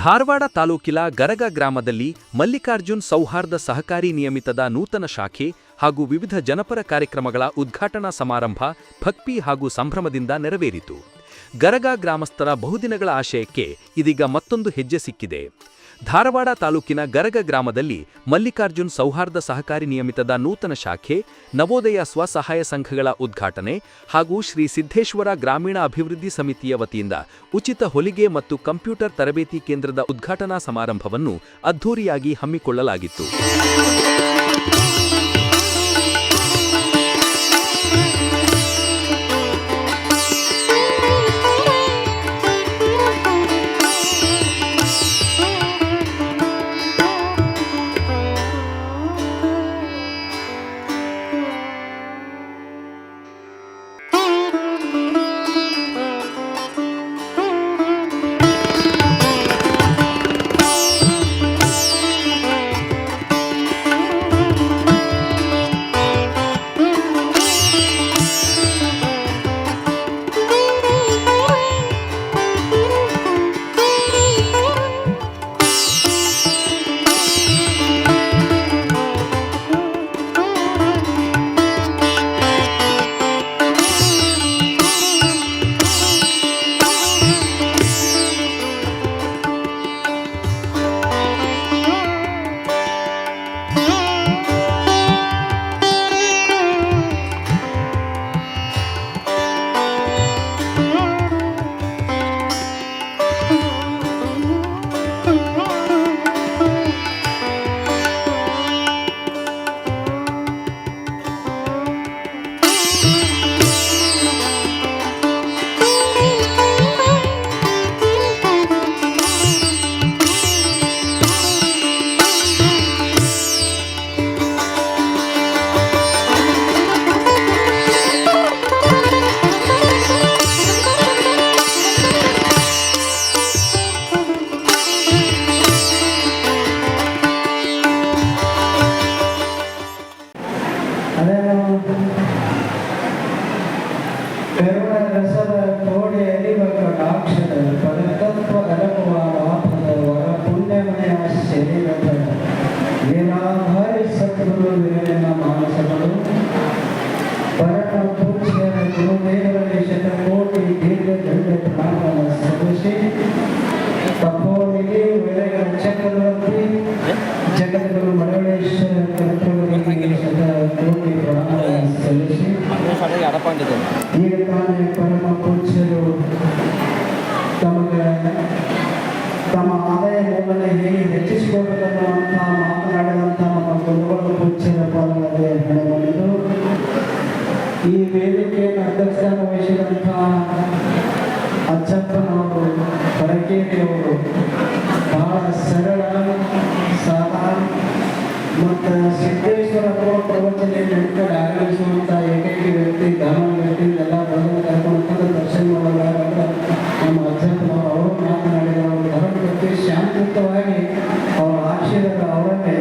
ಧಾರವಾಡ ತಾಲೂಕಿನ ಗರಗ ಗ್ರಾಮದಲ್ಲಿ ಮಲ್ಲಿಕಾರ್ಜುನ್ ಸೌಹಾರ್ದ ಸಹಕಾರಿ ನಿಯಮಿತದ ನೂತನ ಶಾಖೆ ಹಾಗೂ ವಿವಿಧ ಜನಪರ ಕಾರ್ಯಕ್ರಮಗಳ ಉದ್ಘಾಟನಾ ಸಮಾರಂಭ ಭಕ್ತಿ ಹಾಗೂ ಸಂಭ್ರಮದಿಂದ ನೆರವೇರಿತು. ಗರಗ ಗ್ರಾಮಸ್ಥರ ಬಹುದಿನಗಳ ಆಶಯಕ್ಕೆ ಇದೀಗ ಮತ್ತೊಂದು ಹೆಜ್ಜೆ ಸಿಕ್ಕಿದೆ. ಧಾರವಾಡ ತಾಲೂಕಿನ ಗರಗ ಗ್ರಾಮದಲ್ಲಿ ಮಲ್ಲಿಕಾರ್ಜುನ್ ಸೌಹಾರ್ದ ಸಹಕಾರಿ ನಿಯಮಿತದ ನೂತನ ಶಾಖೆ, ನವೋದಯ ಸ್ವಸಹಾಯ ಸಂಘಗಳ ಉದ್ಘಾಟನೆ ಹಾಗೂ ಶ್ರೀ ಸಿದ್ದೇಶ್ವರ ಗ್ರಾಮೀಣ ಅಭಿವೃದ್ಧಿ ಸಮಿತಿಯ ವತಿಯಿಂದ ಉಚಿತ ಹೊಲಿಗೆ ಮತ್ತು ಕಂಪ್ಯೂಟರ್ ತರಬೇತಿ ಕೇಂದ್ರದ ಉದ್ಘಾಟನಾ ಸಮಾರಂಭವನ್ನು ಅದ್ಧೂರಿಯಾಗಿ ಹಮ್ಮಿಕೊಳ್ಳಲಾಗಿತ್ತು. ತಮ್ಮ ಆದಾಯ ಮೂಲವನ್ನು ಹೇಗೆ ಹೆಚ್ಚಿಸಿಕೊಳ್ಳಬೇಕನ್ನುವಂಥ ಮಾತನಾಡಿದಂಥ ನಮ್ಮ ಗುರುಗಳು ಪೂಜ್ಯರ ಪಾಲ್ಗೊಳ್ಳದೆ ನಡೆದು ಈ ವೇದಿಕೆಯನ್ನು ಅಧ್ಯಕ್ಷತೆ ವಹಿಸಿದಂಥ ಅಜ್ಜಪ್ಪನವರು ಹೊರಕೇರಿಯವರು ಬಹಳ ಸರಳ ಸಾಧಾರಣ ಮತ್ತು ಸಿದ್ದೇಶ್ವರ ಪ್ರವಚನೆಯನ್ನು ಹಿಡ್ಕೊಂಡು ಆಗಮಿಸುವಂಥ ಏಕೈಕ ವ್ಯಕ್ತಿ ಗಾಮ ವ್ಯಕ್ತಿ ಎಲ್ಲ ಬರೋದನ್ನು ಕರ್ಕೊಂಡು ದರ್ಶನ ಮಾಡೋದಾದ್ರೆ ನಮ್ಮ ಅಜ್ಜಪ್ಪನವರು ಅವರು ಮಾತನಾಡಿದವರು ಧರ್ಮ ಬಗ್ಗೆ ಶಾಂತಿಯುತವಾಗಿ ಅವರ ಆಶೀರ್ವಾದ ಅವರನ್ನೇ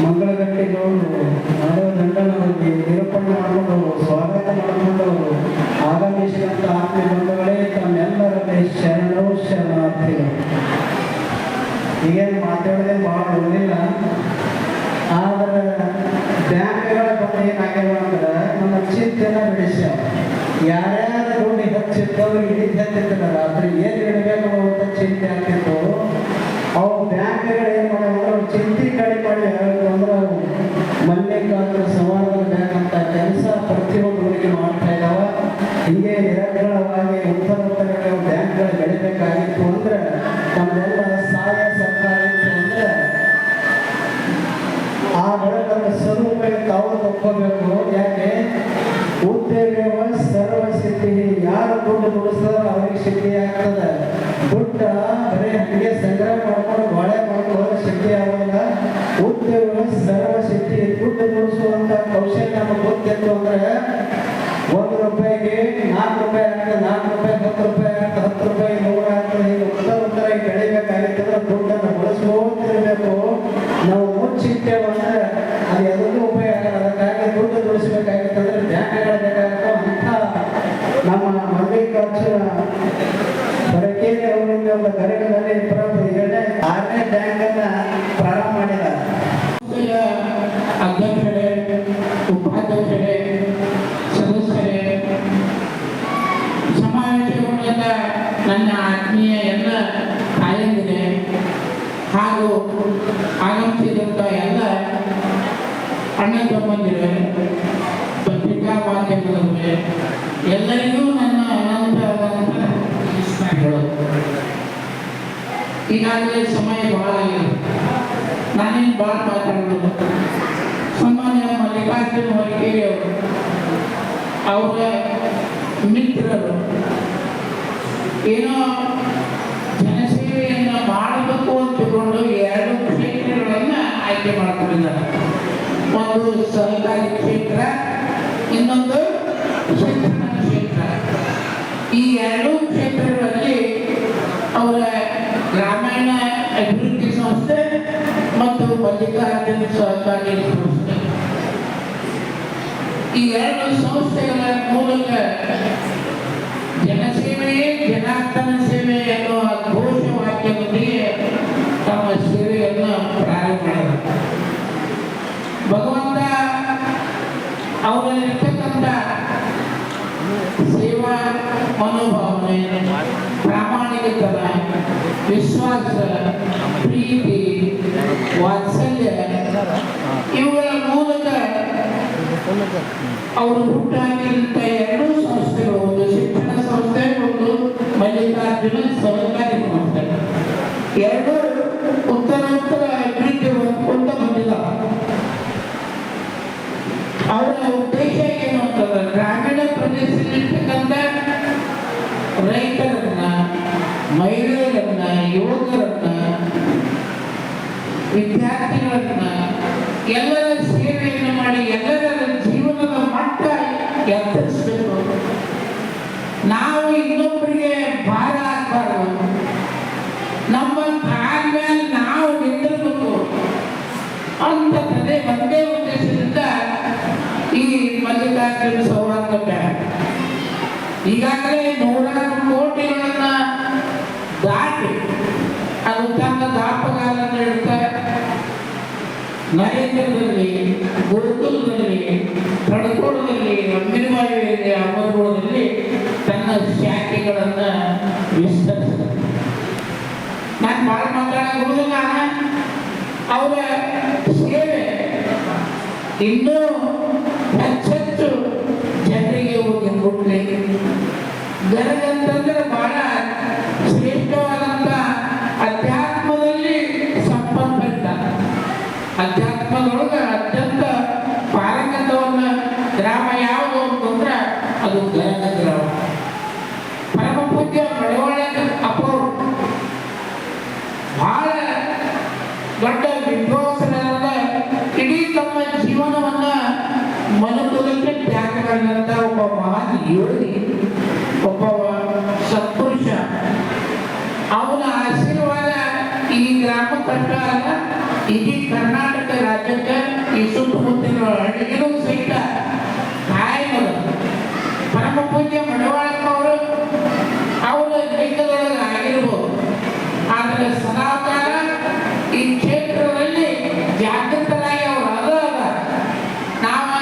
ಮಂಗಳಗಟ್ಟಿಗೌಡರು ನಾಡೋ ದಂಡನವರಿಗೆ ನಿರೂಪಣೆ ಮಾಡಿಕೊಂಡು ಸ್ವಾಗತ ಮಾಡಿಕೊಂಡವರು ಆಗಮಿಸಿದಂಥ ಆತ್ಮೀಯ ಬಂಧುಗಳೇ ತಮ್ಮೆಲ್ಲರಲ್ಲಿ ಶರಣೋ ಶರಣಾರ್ಥಿಗಳು. ಈಗೇನು ಮಾತಾಡೋದೇ ಭಾಳ ಉಳಿದಿಲ್ಲ. ಆದರೆ ಬ್ಯಾಂಕ್ಗಳ ಬಗ್ಗೆ ಏನಾಗ್ಯಾವ ಅಂದ್ರೆ ನಮ್ಮ ಚಿಂತೆನ ಬೆಳೆಸ್ಯಾವ. ಯಾರ್ಯಾರ ದುಡ್ಡು ಹೆಚ್ಚಿದ್ದವರು ಹಿಡಿದು ಹೆಚ್ಚಿರ್ತಾರೆ ರಾತ್ರಿ ಏನು ಇಡಬೇಕು ಅಂತ ಚಿಂತೆ ಆಗ್ತಿತ್ತು. ಅವು ಬ್ಯಾಂಕ್ಗಳು ಏನು ಮಾಡೋದು ಚಿಂತೆ ಕಡಿಮೆ ಮಾಡಿ ಹೇಳೋದು ಅಂದ್ರೆ ಅವು ಮಲ್ಲಿಕಾರ್ಜುನ ಸೌಹಾರ್ದ ಬ್ಯಾಂಕ್ ಅಂತ ಕೆಲಸ ಪ್ರತಿಯೊಂದು ಊರಿಗೆ ಮಾಡ್ತಾ ಇದ್ದಾವ. ಹೀಗೆ ನಿರಂತರವಾಗಿ ಉತ್ತರೋತ್ತರಗಳು ಬ್ಯಾಂಕ್ಗಳು ಬೆಳಿಬೇಕಾಗಿತ್ತು ಅಂದ್ರೆ ನಮ್ಮೆಲ್ಲ ಸಹಾಯ ಸರ್ಕಾರ ಇತ್ತು ಅಂದ್ರೆ ಆ ಬೆಳೆದ ಸ್ವರೂಪಕ್ಕೆ ತಾವು ತಕ್ಕೋಬೇಕು. ಯಾಕೆ ಉದ್ಯೋಗ ಸರ್ವಸಿದ್ಧಿ, ಯಾರು ದುಡ್ಡು ದುಡಿಸ್ತಾರೋ ಅವ್ರಿಗೆ ಸಿದ್ಧಿ ಆಗ್ತದೆ. ದುಡ್ಡ ಬರೀ ಹಂಗೆ ಸಂಗ್ರಹ ಮಾಡ್ಕೊಂಡು ಬಾಳೆ ಮಾಡ್ಕೊಳ್ಳೋದು ಸಿದ್ಧಿ ಆಗೋಲ್ಲ. ಉದ್ಯೋಗ ಸರ್ವಸಿದ್ಧಿ, ದುಡ್ಡು ದುಡಿಸುವಂತ ಕೌಶಲ್ಯ ನಮಗೆ ಗೊತ್ತಿತ್ತು ಅಂದ್ರೆ 1 ರೂಪಾಯಿಗೆ 4 ರೂಪಾಯಿ ಆಗ್ತದೆ, 4 ರೂಪಾಯಿ 10 ರೂಪಾಯಿ ಆಗ್ತದೆ, 10 ರೂಪಾಯಿ 100 ಆಗ್ತದೆ. ಈಗ ಉತ್ತರ ಬೆಳಿಬೇಕಾಗಿತ್ತಂದ್ರೆ ದುಡ್ಡನ್ನು ಬಳಸ್ಬೋದಿರಬೇಕು. ನಾವು ಮುಚ್ಚಿಟ್ಟೇವು ಅಂದ್ರೆ ಅದು ಎದಕ್ಕೂ ಉಪಯೋಗ ಆಗಲ್ಲ. ಅದಕ್ಕಾಗಿ ದುಡ್ಡು ದುಡಿಸ್ಬೇಕಾಗಿತ್ತಂದ್ರೆ ಬ್ಯಾಂಕ್ಗಳು ಬೇಕಾಗುತ್ತೆ. ಅಂಥ ನಮ್ಮ ಮಲ್ಲಿಕಾರ್ಜುನ ಹೊರಕೇರಿ ಅವರಿಂದ ಒಂದು ಗದಗದಲ್ಲಿ ಆರನೇ ಟ್ಯಾಂಕ್ ಅನ್ನ ಪ್ರಾರಂಭ ಮಾಡಿದ್ದಾರೆ. ಅಧ್ಯಕ್ಷರೇ, ಉಪಾಧ್ಯಕ್ಷರೇ, ಸದಸ್ಯರೇ, ಸಮಾವೇಶಗೊಂಡ ನನ್ನ ಆತ್ಮೀಯ ಎಲ್ಲ ತಾಯಂದಿರೇ ಹಾಗೂ ಆಗಮಿಸಿದಂಥ ಎಲ್ಲ ಅಣ್ಣ ತಮ್ಮಂದಿರೇ, ಪತ್ರಿಕಾ ಮಾಧ್ಯಮದವರೇ, ಎಲ್ಲರಿಗೂ ನನ್ನ ಅನಂತವಾದಂಥ ನಮಸ್ಕಾರಗಳು. ಈಗಾಗಲೇ ಸಮಯ ಬಹಳ ಆಗಿದೆ, ನಾನೇನು ಭಾಳ ಮಾತಾಡೋದು. ಸಾಮಾನ್ಯ ಮಲ್ಲಿಕಾರ್ಜುನ ಹೊರಗೇರಿಯವರು ಅವರ ಮಿತ್ರರು ಏನೋ ಜನಸೇವೆಯನ್ನು ಮಾಡಬೇಕು ಅಂತಕೊಂಡು 2 ಕ್ಷೇತ್ರಗಳನ್ನು ಆಯ್ಕೆ ಮಾಡಿಕೊಂಡಿದ್ದಾರೆ. ಒಂದು ಸಹಕಾರಿ ಕ್ಷೇತ್ರ, ಇನ್ನೊಂದು ಶಿಕ್ಷಣ ಕ್ಷೇತ್ರ. ಈ 2 ಕ್ಷೇತ್ರಗಳಲ್ಲಿ ಅವರ ಗ್ರಾಮೀಣ ಅಭಿವೃದ್ಧಿ ಸಂಸ್ಥೆ ಮತ್ತು ಮಲ್ಲಿಕಾರ್ಜುನ ಸಹಕಾರಿ ಸಂಸ್ಥೆ, ಈ 2 ಸಂಸ್ಥೆಗಳ ಮೂಲಕ ಜನಸೇವೆಯೇ ಜನಾರ್ದನ ಸೇವೆ ಎನ್ನುವ ಘೋಷವಾಕ್ಯದೊಂದಿಗೆ ತಮ್ಮ ಸೇವೆಯನ್ನು ಪ್ರಾರಂಭ ಮಾಡಿದರು. ಭಗವಂತ ಅವರಲ್ಲಿರ್ತಕ್ಕಂಥ ಸೇವಾ ಮನೋಭಾವನೆ, ಪ್ರಾಮಾಣಿಕತನ, ವಿಶ್ವಾಸ, ಪ್ರೀತಿ, ವಾತ್ಸಲ್ಯ ಇವುಗಳ ಮೂಲಕ ಅವರು ಹುಟ್ಟಾಗಿರುವಂಥ 2 ಸಂಸ್ಥೆಗಳು, ಒಂದು ಶಿಕ್ಷಣ ಸಂಸ್ಥೆ, ಒಂದು ಮಲ್ಲಿಕಾರ್ಜುನ ಸಹಕಾರಿ ಸಂಸ್ಥೆ, 2 ಉತ್ತರೋತ್ತರ ಅಭಿವೃದ್ಧಿ ಹೊಂದ್ಕೊಂತ ಬಂದಿದ್ದಾರೆ. ಅವರ ಉದ್ದೇಶ ಏನು ಅಂತಂದ್ರೆ ಗ್ರಾಮೀಣ ಪ್ರದೇಶದಲ್ಲಿರ್ತಕ್ಕಂಥ ರೈತರನ್ನ, ಮಹಿಳೆಯರನ್ನ, ಯುವಕರನ್ನ, ವಿದ್ಯಾರ್ಥಿಗಳನ್ನ ಎಲ್ಲರ ಸೇವೆಯನ್ನು ಮಾಡಿ ಎಲ್ಲರ ಜೀವನದ ಮಟ್ಟ ಎತ್ತರಿಸಬೇಕು. ನಾವು ಇನ್ನೊಬ್ಬರಿಗೆ ಭಾರ ಆಗಬಾರ್ದು, ನಮ್ಮ ಕಾಲ ಮೇಲೆ ನಾವು ನಿಂತಿರಬೇಕು ಅಂತ ಒಂದೇ ಉದ್ದೇಶದಿಂದ ಈ ಮಲ್ಲಿಕಾರ್ಜುನ ಸೌಹಾರ್ದ ಬ್ಯಾಂಕ್ ಈಗಾಗಲೇ 100 ಕೋಟಿಗಳನ್ನ ದಾಟಿ ಅದು ತನ್ನ ದಾಪಗಾಲನ್ನು ಇಡ್ತಾರೆ. ನರೇಂದ್ರದಲ್ಲಿ, ಗುರುಕುಲದಲ್ಲಿ, ಕಡಕೋಳದಲ್ಲಿ, ಅಂಬಿನವಾಯುವಿನಲ್ಲಿ, ಅಮರಗೋಳದಲ್ಲಿ ತನ್ನ ಶಾಖೆಗಳನ್ನು ವಿಸ್ತರಿಸಿದೆ. ನಾನು ಭಾಳ ಮಾತಾಡೋದಿಲ್ಲ. ಅವರ ಸೇವೆ ಇನ್ನೂ ಹೆಚ್ಚೆಚ್ಚು ಜನರಿಗೆ ಹೋಗಿ ಮುಟ್ಲಿ. ಗದಗಂತಂದ್ರೆ ಬಹಳ ಶ್ರೇಷ್ಠವಾದಂಥ ಅಧ್ಯಾತ್ಮದಲ್ಲಿ ಸಂಪನ್ನಿತ, ಅಧ್ಯಾತ್ಮದೊಳಗೆ ಅತ್ಯಂತ ಪಾರಂಗತವನ್ನ ಗ್ರಾಮ ಯಾವುದು ಅಂತಂದ್ರೆ ಅದು ಗದಗ ಗ್ರಾಮ. ಪರಮ ಪೂಜ್ಯ ಮಳವಳ್ಳಿ ಅಪ್ಪವರು ಬಹಳ ದೊಡ್ಡ ವಿದ್ವಾಂಸರಾದ, ಇಡೀ ತಮ್ಮ ಜೀವನವನ್ನ ಮನುಕುಲಕ್ಕೆ ತ್ಯಾಗ ಮಾಡಿದಂಥ ಒಬ್ಬ ಮಹಾನ್ ಯೋಗಿ, ಒಬ್ಬ ಸತ್ಪುರುಷ. ಅವನ ಆಶೀರ್ವಾದ ಈ ಗ್ರಾಮಕ್ಕಷ್ಟೇ ಅಲ್ಲ, ಇಡೀ ಕರ್ನಾಟಕ ರಾಜ್ಯಕ್ಕೆ, ಈ ಸುತ್ತಮುತ್ತಲಿನ ಹಳ್ಳಿಗೂ ಸಹಿತ ಕಾಯಮದ. ಪರಮ ಪೂಜ್ಯ ಮಡವಾಳಪ್ಪ ಅವರ ಲಿಂಗದೊಳಗೆ ಆಗಿರ್ಬೋದು, ಆದರೆ ಸದಾಕಾಲ ಈ ಕ್ಷೇತ್ರದಲ್ಲಿ ಜಾಗೃತರಾಗಿ ಅವರು ಅದ ನಾವು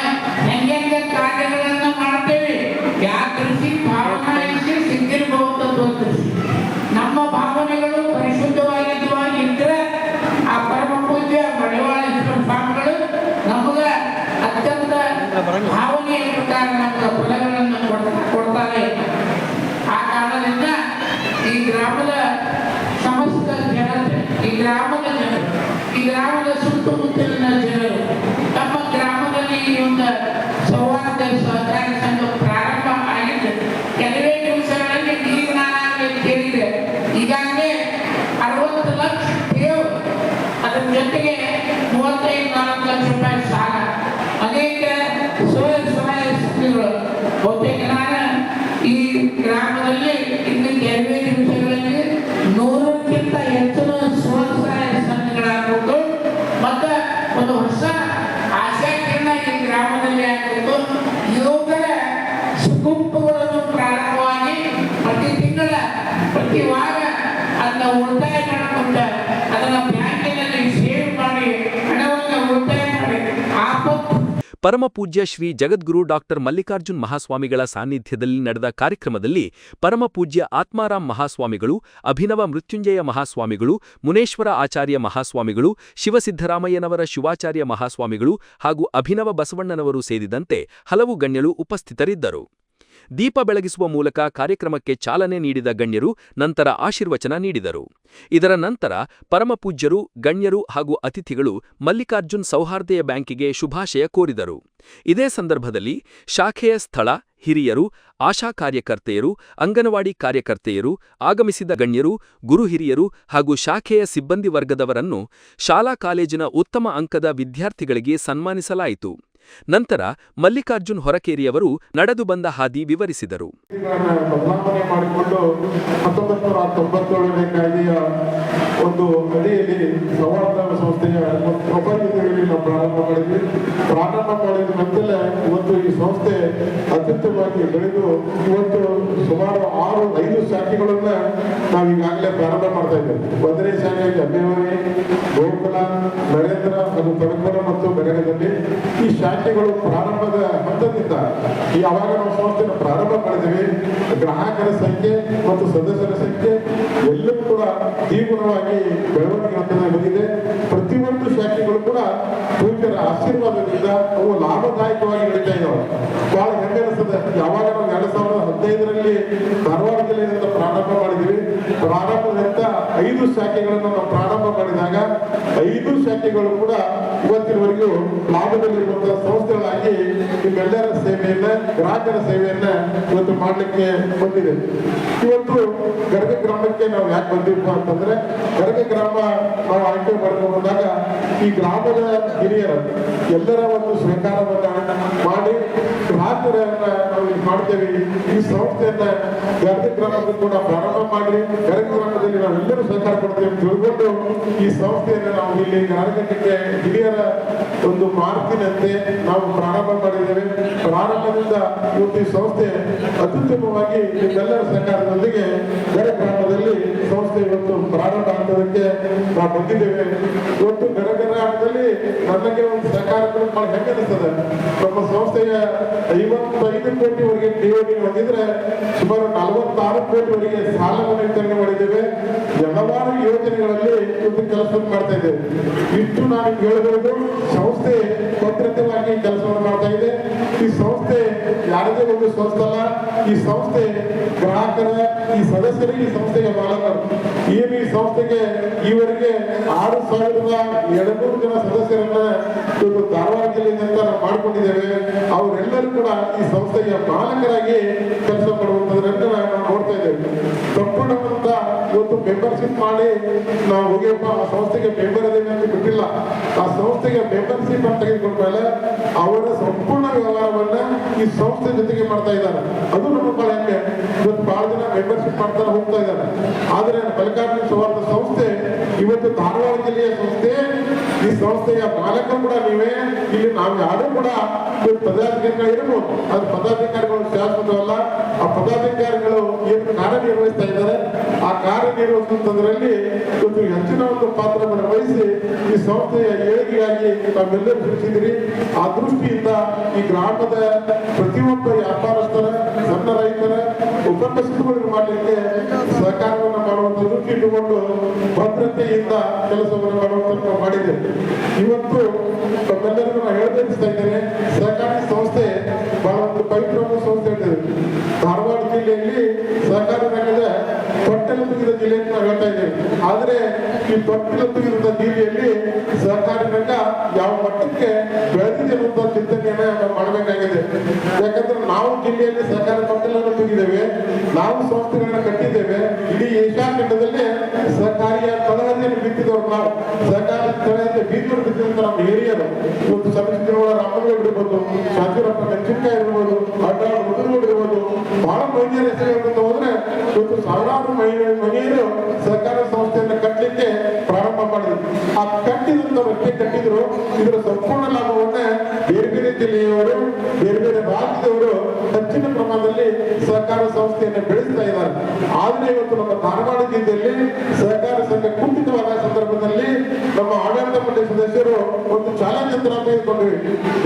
ಹೆಂಗೆ ಕಾರ್ಯಗಳನ್ನು ಮಾಡ್ತೇವೆ, ಯಾಕರಿಸಿ ಭಾವನಾಯಿಸಿ ಸಿದ್ಧಿರ್ಬಹುದು ತೋರಿಸಿ ನಮ್ಮ ಭಾವನೆಗಳು ಪರಿಶುದ್ಧವಾಗಿದ್ದರೆ ಆ ಪರಮ ಪೂಜ್ಯ ಮಡಿವಾಳೇಶ್ವರ ಸ್ವಾಮಿಗಳು ನಮಗೆ ಅತ್ಯಂತ ಭಾವನೆಯ ಪ್ರಕಾರ ನಮಗೆ ಫಲಗಳನ್ನು ಕೊಡ್ತಾರೆ. ಆ ಕಾರಣದಿಂದ ಈ ಗ್ರಾಮದ ಸಮಸ್ತ ಜನತೆ, ಈ ಗ್ರಾಮದ ಜನರು, ಈ ಗ್ರಾಮದ ಸುತ್ತಮುತ್ತಲಿನ ಜನರು ತಮ್ಮ ಗ್ರಾಮದಲ್ಲಿ ಈ ಒಂದು ಸೌಹಾರ್ದ ಸಹಕಾರಿ ಸಂಘ ಪ್ರಾರಂಭ ಆಗಿದ್ದು ಕೆಲವೇ ದಿವಸಗಳಲ್ಲಿ ಈಗ ನಾನು ಕೇಳಿದೆ. ಈಗಾಗಲೇ 60 ಲಕ್ಷ ಠೇವು, ಅದರ ಜೊತೆಗೆ 35-40 ಲಕ್ಷ ರೂಪಾಯಿ ಸಾಲ, ಅನೇಕ ಸಹಾಯ ಸಂಘಗಳು. ಬಹುತೇಕ ನಾನು ಈ ಗ್ರಾಮದಲ್ಲಿ ಇನ್ನು ಕೆಲವೇ ನಿಮಿಷಗಳಲ್ಲಿ 100ಕ್ಕಿಂತ ಹೆಚ್ಚಿನ ಸ್ವಸಹಾಯ ಸಂಘಗಳಾಗಬೇಕು ಮತ್ತು ಒಂದು ಹೊಸ ಆಶಾಕಿರಣ ಈ ಗ್ರಾಮದಲ್ಲಿ ಆಗಬೇಕು. ಇವುಗಳ ಗುಂಪುಗಳನ್ನು ಪ್ರಾರಂಭವಾಗಿ ಪ್ರತಿ ತಿಂಗಳ, ಪ್ರತಿ ವಾರ ಉಳಿತಾಯ ಮಾಡ್ಕೊಂತ ಅದನ್ನ ಬ್ಯಾಂಕಿನಲ್ಲಿ ಸೇವ್ ಮಾಡಿ ಹಣವನ್ನು ಉಳಿತಾಯ ಮಾಡಿ ಪರಮಪೂಜ್ಯ ಶ್ರೀ ಜಗದ್ಗುರು ಡಾಕ್ಟರ್ ಮಲ್ಲಿಕಾರ್ಜುನ್ ಮಹಾಸ್ವಾಮಿಗಳ ಸಾನ್ನಿಧ್ಯದಲ್ಲಿ ನಡೆದ ಕಾರ್ಯಕ್ರಮದಲ್ಲಿ ಪರಮಪೂಜ್ಯ ಆತ್ಮಾರಾಮ್ ಮಹಾಸ್ವಾಮಿಗಳು, ಅಭಿನವ ಮೃತ್ಯುಂಜಯ ಮಹಾಸ್ವಾಮಿಗಳು, ಮುನೇಶ್ವರ ಆಚಾರ್ಯ ಮಹಾಸ್ವಾಮಿಗಳು, ಶಿವಸಿದ್ದರಾಮಯ್ಯನವರ ಶಿವಾಚಾರ್ಯ ಮಹಾಸ್ವಾಮಿಗಳು ಹಾಗೂ ಅಭಿನವ ಬಸವಣ್ಣನವರು ಸೇರಿದಂತೆ ಹಲವು ಗಣ್ಯರು ಉಪಸ್ಥಿತರಿದ್ದರು. ದೀಪ ಬೆಳಗಿಸುವ ಮೂಲಕ ಕಾರ್ಯಕ್ರಮಕ್ಕೆ ಚಾಲನೆ ನೀಡಿದ ಗಣ್ಯರು ನಂತರ ಆಶೀರ್ವಚನ ನೀಡಿದರು. ಇದರ ನಂತರ ಪರಮಪೂಜ್ಯರು, ಗಣ್ಯರು ಹಾಗೂ ಅತಿಥಿಗಳು ಮಲ್ಲಿಕಾರ್ಜುನ್ ಸೌಹಾರ್ದೆಯ ಬ್ಯಾಂಕಿಗೆ ಶುಭಾಶಯ ಕೋರಿದರು. ಇದೇ ಸಂದರ್ಭದಲ್ಲಿ ಶಾಖೆಯ ಸ್ಥಳ, ಹಿರಿಯರು, ಆಶಾ ಕಾರ್ಯಕರ್ತೆಯರು, ಅಂಗನವಾಡಿ ಕಾರ್ಯಕರ್ತೆಯರು, ಆಗಮಿಸಿದ ಗಣ್ಯರು, ಗುರು ಹಿರಿಯರು ಹಾಗೂ ಶಾಖೆಯ ಸಿಬ್ಬಂದಿ ವರ್ಗದವರನ್ನು ಶಾಲಾ ಕಾಲೇಜಿನ ಉತ್ತಮ ಅಂಕದ ವಿದ್ಯಾರ್ಥಿಗಳಿಗೆ ಸನ್ಮಾನಿಸಲಾಯಿತು. ನಂತರ ಮಲ್ಲಿಕಾರ್ಜುನ್ ಹೊರಕೇರಿಯವರು ನಡೆದು ಬಂದ ಹಾದಿ ವಿವರಿಸಿದರು. ಬದಲಾವಣೆ ಮಾಡಿಕೊಂಡು 1997ನೇ ಕಾಯ್ದೆಯ ಒಂದು ಅಡಿಯಲ್ಲಿ ಸೌಹಾರ್ದ ಸಂಸ್ಥೆಯ ಉಪಯೋಗದಲ್ಲಿ ನಾವು ಪ್ರಾರಂಭ ಮಾಡಿದ್ವಿ. ಪ್ರಾರಂಭ ಮಾಡಿದ ಮೇಲೆ ಇವತ್ತು ಈ ಸಂಸ್ಥೆ ಅತ್ಯುತ್ತಮವಾಗಿ ಬೆಳೆದು ಇವತ್ತು ಸುಮಾರು 5 ಶಾಖೆಗಳನ್ನ ನಾವು ಈಗಾಗಲೇ ಪ್ರಾರಂಭ ಮಾಡ್ತಾ ಇದ್ದೇವೆ. 1ನೇ ಶಾಖೆಯಲ್ಲಿ ಅಭಿನವಿ, ಗೋಕುಲ, ನರೇಂದ್ರ ಹಾಗೂ ತಳಕರ ಮತ್ತು ಬೆಳಗದಲ್ಲಿ ಈ ಶಾಖೆಗಳು ಪ್ರಾರಂಭದ ಹಂತದಿಂದ ಯಾವಾಗ ನಾವು ಸಂಸ್ಥೆಯನ್ನು ಪ್ರಾರಂಭ ಮಾಡಿದ್ದೀವಿ, ಗ್ರಾಹಕರ ಸಂಖ್ಯೆ ಮತ್ತು ಸದಸ್ಯರ ಸಂಖ್ಯೆ ಎಲ್ಲವೂ ಕೂಡ ದ್ವಿಗುಣವಾಗಿ ಬೆಳವಣಿಗೆ ಹಂತದಲ್ಲಿ ಬಂದಿದೆ. ಪ್ರತಿಯೊಂದು ಶಾಖೆಗಳು ಕೂಡ ಪೂಜ್ಯರ ಆಶೀರ್ವಾದದಿಂದ ಅವು ಲಾಭದಾಯಕವಾಗಿ ನಡೀತಾ ಇದ್ದಾವೆ. ಬಹಳ ಹೆಮ್ಮೆ ಅನಿಸ್ತದೆ. ಯಾವಾಗ ನಾವು 2015ರಲ್ಲಿ ಧಾರವಾಡ ಜಿಲ್ಲೆಯಿಂದ ಪ್ರಾರಂಭ ಮಾಡಿದ್ದೀವಿ, ಪ್ರಾರಂಭದಿಂದ 5 ಶಾಖೆಗಳನ್ನು ನಾವು ಪ್ರಾರಂಭ ಮಾಡಿದಾಗ 5 ಶಾಖೆಗಳು ಕೂಡ ಇವತ್ತಿನವರೆಗೂ ಲಾಭದಲ್ಲಿರುವಂತಹ ಸಂಸ್ಥೆಗಳಾಗಿ ನಿಮ್ಮೆಲ್ಲರ ಸೇವೆಯನ್ನ, ಗ್ರಾಹಕರ ಸೇವೆಯನ್ನ ಇವತ್ತು ಮಾಡಲಿಕ್ಕೆ ಬಂದಿದೆ. ಇವತ್ತು ಗರಗ ಗ್ರಾಮಕ್ಕೆ ನಾವು ಯಾಕೆ ಬಂದಿಪ್ಪ ಅಂತಂದ್ರೆ, ಗರಗ ಗ್ರಾಮ ನಾವು ಆಯ್ಕೆ ಮಾಡ್ಕೊಂಡು ಬಂದಾಗ ಈ ಗ್ರಾಮದ ಹಿರಿಯರ ಎಲ್ಲರ ಒಂದು ಸ್ವೀಕಾರವನ್ನ ಮಾಡಿ ಗ್ರಾಹಕರನ್ನ ನಾವು ಮಾಡ್ತೇವೆ. ಈ ಸಂಸ್ಥೆಯನ್ನ ಗರಗ ಗ್ರಾಮದಲ್ಲಿ ಕೂಡ ಪ್ರಾರಂಭ ಮಾಡಿ ಗರಗ ಗ್ರಾಮದಲ್ಲಿ ನಾವೆಲ್ಲರೂ ಸಹಕಾರ ಕೊಡ್ತೇವೆ ಅಂತ ತಿಳ್ಕೊಂಡು ಈ ಸಂಸ್ಥೆಯನ್ನ ನಾವು ಇಲ್ಲಿ ಗರಗಕ್ಕೆ ಹಿರಿಯರ ಒಂದು ಮಾರ್ಕಿನಂತೆ ನಾವು ಪ್ರಾರಂಭ ಮಾಡಿದ್ದೇವೆ. ಪ್ರಾರಂಭದಿಂದ ಇವತ್ತು ಈ ಸಂಸ್ಥೆ ಅತ್ಯುತ್ತಮವಾಗಿ ನಿಮ್ಮೆಲ್ಲರ ಸಹಕಾರದೊಂದಿಗೆ ಗರಗ ಗ್ರಾಮದಲ್ಲಿ ಸಂಸ್ಥೆ ಇವತ್ತು ಪ್ರಾರಂಭ ಹಂತದಕ್ಕೆ ನಾವು ಬಂದಿದ್ದೇವೆ. ಇವತ್ತು ಗರಗ ಗ್ರಾಮದಲ್ಲಿ ನನಗೆ ಒಂದು ಸಹಕಾರ ಬಹಳ ಹೆಮ್ಮೆ ಅನಿಸ್ತದೆ. ನಮ್ಮ ಸಂಸ್ಥೆಯ 55 ಕೋಟಿವರೆಗೆ ಠೇವಣಿ ಹೊಂದಿದ್ರೆ ಸುಮಾರು 46 ಕೋಟಿವರೆಗೆ ಸಾಲವನ್ನು ವಿತರಣೆ ಮಾಡಿದ್ದೇವೆ. ಹಲವಾರು ಯೋಜನೆಗಳಲ್ಲಿ ಇವತ್ತು ಕೆಲಸವನ್ನು ಮಾಡ್ತಾ ಇದ್ದೇವೆ. ಇಷ್ಟು ನಾನು ಹೇಳಬಹುದು. ಸಂಸ್ಥೆ ಭದ್ರತೆವಾಗಿ ಕೆಲಸವನ್ನು ಮಾಡ್ತಾ ಇದೆ. ಈ ಸಂಸ್ಥೆ ಯಾರದೇ ಒಂದು ಸಂಸ್ಥೆ ಅಲ್ಲ. ಈ ಸಂಸ್ಥೆ ಗ್ರಾಹಕರ, ಈ ಸದಸ್ಯರಿಗೆ ಈ ಸಂಸ್ಥೆಗೆ ಮಾಲಕರು. ಏನು ಈ ಸಂಸ್ಥೆಗೆ ಈವರೆಗೆ 6,200 ಜನ ಸದಸ್ಯರನ್ನ ಇವತ್ತು ಧಾರವಾಡ ಜಿಲ್ಲೆಯಿಂದ ನಾವು ಮಾಡಿಕೊಂಡಿದ್ದೇವೆ. ಅವರೆಲ್ಲರೂ ಕೂಡ ಈ ಸಂಸ್ಥೆಯ ಮಾಲಕರಾಗಿ ಕೆಲಸ ಮಾಡುವಂತದ್ರನ್ನ ನಾವು ನೋಡ್ತಾ ಇದ್ದೇವೆ. ಸಂಪೂರ್ಣವಂತ ಇವತ್ತು ಮೆಂಬರ್ಶಿಪ್ ಮಾಡಿ ನಾವು ಹೋಗಿಯಪ್ಪ ಆ ಸಂಸ್ಥೆಗೆ ಮೆಂಬರ್ ಅದೇನೆ ಅಂತ ಬಿಟ್ಟಿಲ್ಲ. ಆ ಸಂಸ್ಥೆಗೆ ಮೆಂಬರ್ಶಿಪ್ ಅಂತ ತೆಗೆದುಕೊಂಡ ಮೇಲೆ ಅವರ ಸಂಪೂರ್ಣ ವ್ಯವಹಾರವನ್ನ ಈ ಸಂಸ್ಥೆ ಜೊತೆಗೆ ಮಾಡ್ತಾ ಇದ್ದಾರೆ. ಅದು ನಮ್ಮ ಬಹಳ ಹೆಮ್ಮೆ. ಇವತ್ತು ಬಹಳ ಜನ ಮೆಂಬರ್ಶಿಪ್ ಮಾಡ್ತಾ ಹೋಗ್ತಾ ಇದ್ದಾರೆ. ಆದ್ರೆ ಮಲ್ಲಿಕಾರ್ಜುನ ಸೌಹಾರ್ದ ಸಂಸ್ಥೆ ಇವತ್ತು ಧಾರವಾಡ ಜಿಲ್ಲೆಯ ಸಂಸ್ಥೆ. ಈ ಸಂಸ್ಥೆಯ ಮಾಲಕರು ಕೂಡ ನೀವೇ. ಇಲ್ಲಿ ನಾವು ಯಾರು ಕೂಡ ಪದಾಧಿಕಾರಿಗಳು ಇರಬಹುದು, ಅದು ಪದಾಧಿಕಾರಿಗಳು ಶಾಶ್ವತವಲ್ಲ. ಆ ಪದಾಧಿಕಾರಿಗಳು ಏನು ಕಾರ್ಯನಿರ್ವಹಿಸ್ತಾ ಇದ್ದಾರೆ, ಆ ಕಾರ್ಯನಿರ್ವಹಿಸುವುದರಲ್ಲಿ ಇವತ್ತು ಹೆಚ್ಚಿನ ಒಂದು ಪಾತ್ರವನ್ನು ವಹಿಸಿ ಈ ಸಂಸ್ಥೆಯ ಏಳಿಗೆಗಾಗಿ ತಾವೆಲ್ಲರೂ ಶ್ರಮಿಸಿದಿರಿ. ಆ ದೃಷ್ಟಿಯಿಂದ ಈ ಗ್ರಾಮದ ಪ್ರತಿಯೊಬ್ಬ ವ್ಯಾಪಾರಸ್ಥರ, ಸಣ್ಣ ರೈತರ, ಉಪಕಸುಗಳಿಗೆ ಮಾಡಲಿಕ್ಕೆ ಸಹಕಾರವನ್ನು ಮಾಡುವಂತ ದೃಷ್ಟಿ ಇಟ್ಟುಕೊಂಡು ಭದ್ರತೆಯಿಂದ ಕೆಲಸವನ್ನು ಮಾಡುವಂತ ನಾವು ಮಾಡಿದ್ದೇವೆ. ಇವತ್ತು ತಮ್ಮೆಲ್ಲರಿಗೂ ನಾನು ಹೇಳಬಯಸ್ತಾ ಇದ್ದೇನೆ, ಸಹಕಾರಿ ಸಂಸ್ಥೆ ಬಹಳ ಒಂದು ಪವಿತ್ರವಾದ ಸಂಸ್ಥೆ ಇರ್ತದೆ. ಧಾರವಾಡ ಜಿಲ್ಲೆಯಲ್ಲಿ ಸಹಕಾರಿ ರಂಗದ ತೊಟ್ಟಲು ತುಗಿದ ಜಿಲ್ಲೆ ಅಂತ ನಾವು ಹೇಳ್ತಾ ಇದ್ದೇವೆ. ಆದ್ರೆ ಈ ತೊಟ್ಟಲು ತುಗಿದ ಜಿಲ್ಲೆಯಲ್ಲಿ ಸಹಕಾರಿ ರಂಗ ಯಾವ ಮಟ್ಟಕ್ಕೆ ಬೆಳೆದಿದೆ ಅನ್ನುವಂಥ ಚಿಂತನೆಯನ್ನ ನಾವು ಮಾಡಬೇಕಾಗಿದೆ. ಯಾಕಂದ್ರೆ ನಾವು ಜಿಲ್ಲೆಯಲ್ಲಿ ಸಹಕಾರಿ ತೊಟ್ಟಲನ್ನು ತುಗಿದ್ದೇವೆ, ನಾವು ಸಂಸ್ಥೆಗಳನ್ನ ಕಟ್ಟಿದ್ದೇವೆ. ಇಡೀ ಏಷ್ಯಾ ಖಂಡದಲ್ಲೇ ಸಹಕಾರಿಯ ತಳಹದಿಯನ್ನು ಬಿತ್ತಿದವರು ನಾವು. ಸಹಕಾರಿ ತಳಹದಿ ಬೀದಿಯನ್ನು ಬಿತ್ತಿದಂತ ನಮ್ಮ ಹಿರಿಯರು ಇವತ್ತು ಸಮಿತಿಗಳ ರಾಮಗೌಡ ಇರ್ಬೋದು, ಶಾಂತಿರಪ್ಪ ಮೆಣಸಿನಕಾಯಿ ಇರ್ಬೋದು, ಅಡ್ಡಾಳ ಮುದುಗೌಡ ಇರ್ಬೋದು, ಬಹಳ ಮಹಿಳೆಯರ ಹೆಸರುಗಳಂತ ಹೋದ್ರೆ ಇವತ್ತು ಸಾವಿರಾರು ಮಹಿಳೆಯರು ಸಹಕಾರ ಸಂಸ್ಥೆಯನ್ನು ಕಟ್ಟಲಿಕ್ಕೆ ಪ್ರಾರಂಭ ಮಾಡಿದ್ರು. ಆ ಕಟ್ಟಿದಂತ ವ್ಯಕ್ತಿ ಕಟ್ಟಿದ್ರು. ಇದರ ಸಂಪೂರ್ಣ ಲಾಭವನ್ನ ಬೇರೆ ಬೇರೆ ಜಿಲ್ಲೆಯವರು, ಬೇರೆ ಬೇರೆ ರಾಜ್ಯದವರು ಹೆಚ್ಚಿನ ಪ್ರಮಾಣದಲ್ಲಿ ಸಹಕಾರ ಸಂಸ್ಥೆಯನ್ನು ಬೆಳೆಸ್ತಾ ಇದ್ದಾರೆ. ಆದ್ರೆ ಇವತ್ತು ನಮ್ಮ ಧಾರವಾಡ ಜಿಲ್ಲೆಯಲ್ಲಿ ಸಹಕಾರ ಹಿರಿಯರು ಒಂದು ಚಾಲೆಂಜ್ ಅಂತ ನಾವು ತೆಗೆದುಕೊಂಡ್ವಿ.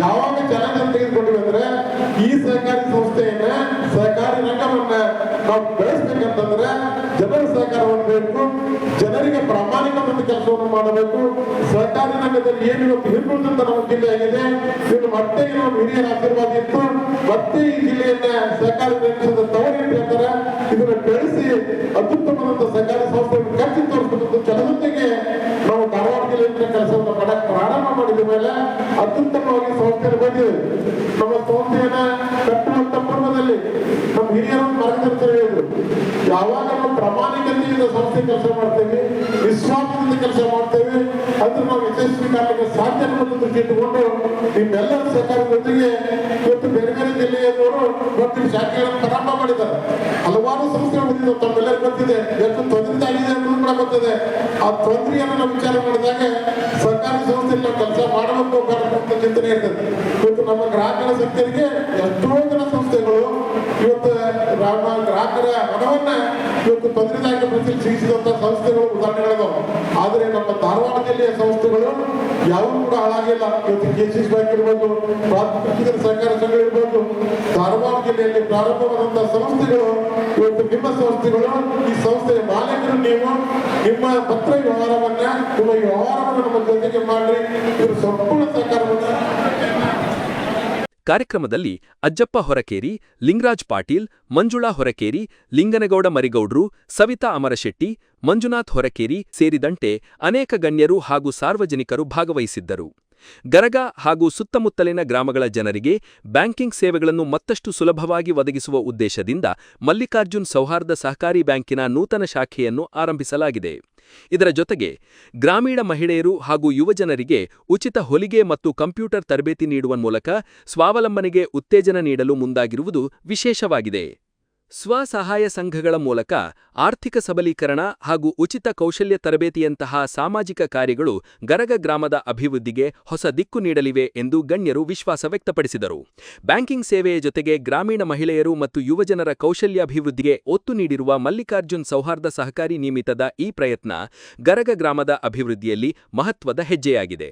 ಯಾವಾಗ ಚಾಲೆಂಜ್ ಅಂತ ತೆಗೆದುಕೊಂಡ್ವಿ ಅಂದ್ರೆ ಈ ಸಹಕಾರಿ ಸಂಸ್ಥೆಯನ್ನ ಸಹಕಾರಿ ರಂಗವನ್ನ ನಾವು ಬೆಳೆಸ್ಬೇಕಂತಂದ್ರೆ ಜನರ ಸಹಕಾರವನ್ನು ಬೇಕು, ಜನರಿಗೆ ಪ್ರಾಮಾಣಿಕ ಒಂದು ಕೆಲಸವನ್ನು ಮಾಡಬೇಕು. ಸಹಕಾರಿ ರಂಗದಲ್ಲಿ ಏನು ಇವತ್ತು ಹಿರಿದಂತ ನಮ್ಮ ಜಿಲ್ಲೆ ಆಗಿದೆ, ಇನ್ನು ಮತ್ತೆ ನಮ್ಮ ಹಿರಿಯರ ಆಶೀರ್ವಾದ ಇತ್ತು, ಮತ್ತೆ ಈ ಜಿಲ್ಲೆಯನ್ನ ಸಹಕಾರಿ ರಂಗದ ತವರಿ ಹೇಳ್ತಾರೆ. ಇದನ್ನ ಬೆಳೆಸಿ ಅತ್ಯುತ್ತಮವಾದ ಸಹಕಾರಿ ಸಂಸ್ಥೆಯನ್ನು ಕಟ್ಟಿ ತೋರಿಸಬೇಕು ಕೆಲಸದೊಂದಿಗೆ ನಾವು ಧಾರವಾಡ ಜಿಲ್ಲೆಯಿಂದ ಕೆಲಸವನ್ನು ಮಾಡಕ್ಕೆ ಪ್ರಾರಂಭ ಮಾಡಿದ ಮೇಲೆ ಅತ್ಯುತ್ತಮವಾಗಿ ಸಂಸ್ಥೆಯನ್ನು ಬಂದಿದೆ. ನಮ್ಮ ಸಂಸ್ಥೆಯನ್ನ ಕಟ್ಟುವಂತ ಪೂರ್ವದಲ್ಲಿ ನಮ್ಮ ಹಿರಿಯರು ಮಾರ್ಗದರ್ಶನ ಹೇಳಿದ್ರು, ಯಾವಾಗ ನಾವು ಪ್ರಾಮಾಣಿಕತೆಯಿಂದ ಸಂಸ್ಥೆ ಕೆಲಸ ಮಾಡ್ತೇವೆ, ವಿಶ್ವಾಸದಿಂದ ಕೆಲಸ ಮಾಡ್ತೇವೆ ಅಂದ್ರೆ ನಾವು ಯಶಸ್ವಿ ಕಾಲಕ್ಕೆ ಸಾಧ್ಯ ಅನ್ನೋದು ದೃಷ್ಟಿ ಇಟ್ಟುಕೊಂಡು ನಿಮ್ಮೆಲ್ಲರ ಸಹಕಾರದೊಂದಿಗೆ ಇವತ್ತು ಬೇರೆ ಬೇರೆ ಜಿಲ್ಲೆಯವರು ಇವತ್ತು ಶಾಖೆಗಳನ್ನು ಪ್ರಾರಂಭ ಮಾಡಿದ್ದಾರೆ. ಹಲವಾರು ಸಂಸ್ಥೆಗಳು ಬಂದಿದ್ದು ತಮ್ಮೆಲ್ಲರಿಗೂ ಗೊತ್ತಿದೆ, ಎಷ್ಟು ತೊಂದರೆ ಆಗಿದೆ ಅನ್ನೋದು ಕೂಡ ಗೊತ್ತಿದೆ. ಆ ತೊಂದರೆಯನ್ನು ನಾವು ವಿಚಾರ ಮಾಡಿದಾಗ ಸರ್ಕಾರಿ ಸಂಸ್ಥೆಯಲ್ಲಿ ನಾವು ಕೆಲಸ ಮಾಡಬೇಕು ಅಂತ ಚಿಂತನೆ ಇರ್ತದೆ. ಇವತ್ತು ನಮ್ಮ ಗ್ರಾಹಕರ ಸಂಖ್ಯೆಗೆ ಎಷ್ಟೋ ಜನ ಸಂಸ್ಥೆಗಳು ಇವತ್ತು ಗ್ರಾಹಕರ ಹಣವನ್ನ ಇವತ್ತು ತೊಂದರೆದಾಯಕ ಪರಿಸ್ಥಿತಿ ಸಿಗಿಸಿದಂತ ಸಂಸ್ಥೆಗಳು ಉದಾಹರಣೆಗಳಿದಾವೆ. ಆದರೆ ನಮ್ಮ ಧಾರವಾಡ ಜಿಲ್ಲೆಯ ಸಂಸ್ಥೆಗಳು ಯಾವೂ ಕೂಡ ಹಾಳಾಗಿಲ್ಲ. ಇವತ್ತು KCC ಬ್ಯಾಂಕ್ ಇರ್ಬೋದು, ಪ್ರಾಥಮಿಕ ಸಹಕಾರ ಸಂಘ ಇರ್ಬೋದು, ಧಾರವಾಡ ಜಿಲ್ಲೆಯಲ್ಲಿ ಪ್ರಾರಂಭವಾದಂತಹ ಸಂಸ್ಥೆಗಳು ಇವತ್ತು ನಿಮ್ಮ ಸಂಸ್ಥೆಗಳು, ಈ ಸಂಸ್ಥೆಯ ಮಾಲೀಕರು ನೀವು, ನಿಮ್ಮ ಪತ್ರ ವ್ಯವಹಾರವನ್ನ ನಿಮ್ಮ ವ್ಯವಹಾರವನ್ನು ನಮ್ಮ ಜೊತೆಗೆ ಮಾಡಿ ಇವರು ಸಂಪೂರ್ಣ ಸಹಕಾರವನ್ನು. ಕಾರ್ಯಕ್ರಮದಲ್ಲಿ ಅಜ್ಜಪ್ಪ ಹೊರಕೇರಿ, ಲಿಂಗರಾಜ್ ಪಾಟೀಲ್, ಮಂಜುಳಾ ಹೊರಕೇರಿ, ಲಿಂಗನಗೌಡ ಮರಿಗೌಡ್ರು, ಸವಿತಾ ಅಮರಶೆಟ್ಟಿ, ಮಂಜುನಾಥ್ ಹೊರಕೇರಿ ಸೇರಿದಂತೆ ಅನೇಕ ಗಣ್ಯರು ಹಾಗೂ ಸಾರ್ವಜನಿಕರು ಭಾಗವಹಿಸಿದ್ದರು. ಗರಗ ಹಾಗೂ ಸುತ್ತಮುತ್ತಲಿನ ಗ್ರಾಮಗಳ ಜನರಿಗೆ ಬ್ಯಾಂಕಿಂಗ್ ಸೇವೆಗಳನ್ನು ಮತ್ತಷ್ಟು ಸುಲಭವಾಗಿ ಒದಗಿಸುವ ಉದ್ದೇಶದಿಂದ ಮಲ್ಲಿಕಾರ್ಜುನ್ ಸೌಹಾರ್ದ ಸಹಕಾರಿ ಬ್ಯಾಂಕಿನ ನೂತನ ಶಾಖೆಯನ್ನು ಆರಂಭಿಸಲಾಗಿದೆ. ಇದರ ಜೊತೆಗೆ ಗ್ರಾಮೀಣ ಮಹಿಳೆಯರು ಹಾಗೂ ಯುವಜನರಿಗೆ ಉಚಿತ ಹೊಲಿಗೆ ಮತ್ತು ಕಂಪ್ಯೂಟರ್ ತರಬೇತಿ ನೀಡುವ ಮೂಲಕ ಸ್ವಾವಲಂಬನೆಗೆ ಉತ್ತೇಜನ ನೀಡಲು ಮುಂದಾಗಿರುವುದು ವಿಶೇಷವಾಗಿದೆ. ಸ್ವಸಹಾಯ ಸಂಘಗಳ ಮೂಲಕ ಆರ್ಥಿಕ ಸಬಲೀಕರಣ ಹಾಗೂ ಉಚಿತ ಕೌಶಲ್ಯ ತರಬೇತಿಯಂತಹ ಸಾಮಾಜಿಕ ಕಾರ್ಯಗಳು ಗರಗ ಗ್ರಾಮದ ಅಭಿವೃದ್ಧಿಗೆ ಹೊಸ ದಿಕ್ಕು ನೀಡಲಿವೆ ಎಂದು ಗಣ್ಯರು ವಿಶ್ವಾಸ ವ್ಯಕ್ತಪಡಿಸಿದರು. ಬ್ಯಾಂಕಿಂಗ್ ಸೇವೆಯ ಜೊತೆಗೆ ಗ್ರಾಮೀಣ ಮಹಿಳೆಯರು ಮತ್ತು ಯುವಜನರ ಕೌಶಲ್ಯಾಭಿವೃದ್ಧಿಗೆ ಒತ್ತು ನೀಡಿರುವ ಮಲ್ಲಿಕಾರ್ಜುನ್ ಸೌಹಾರ್ದ ಸಹಕಾರಿ ನಿಯಮಿತದ ಈ ಪ್ರಯತ್ನ ಗರಗ ಗ್ರಾಮದ ಅಭಿವೃದ್ಧಿಯಲ್ಲಿ ಮಹತ್ವದ ಹೆಜ್ಜೆಯಾಗಿದೆ.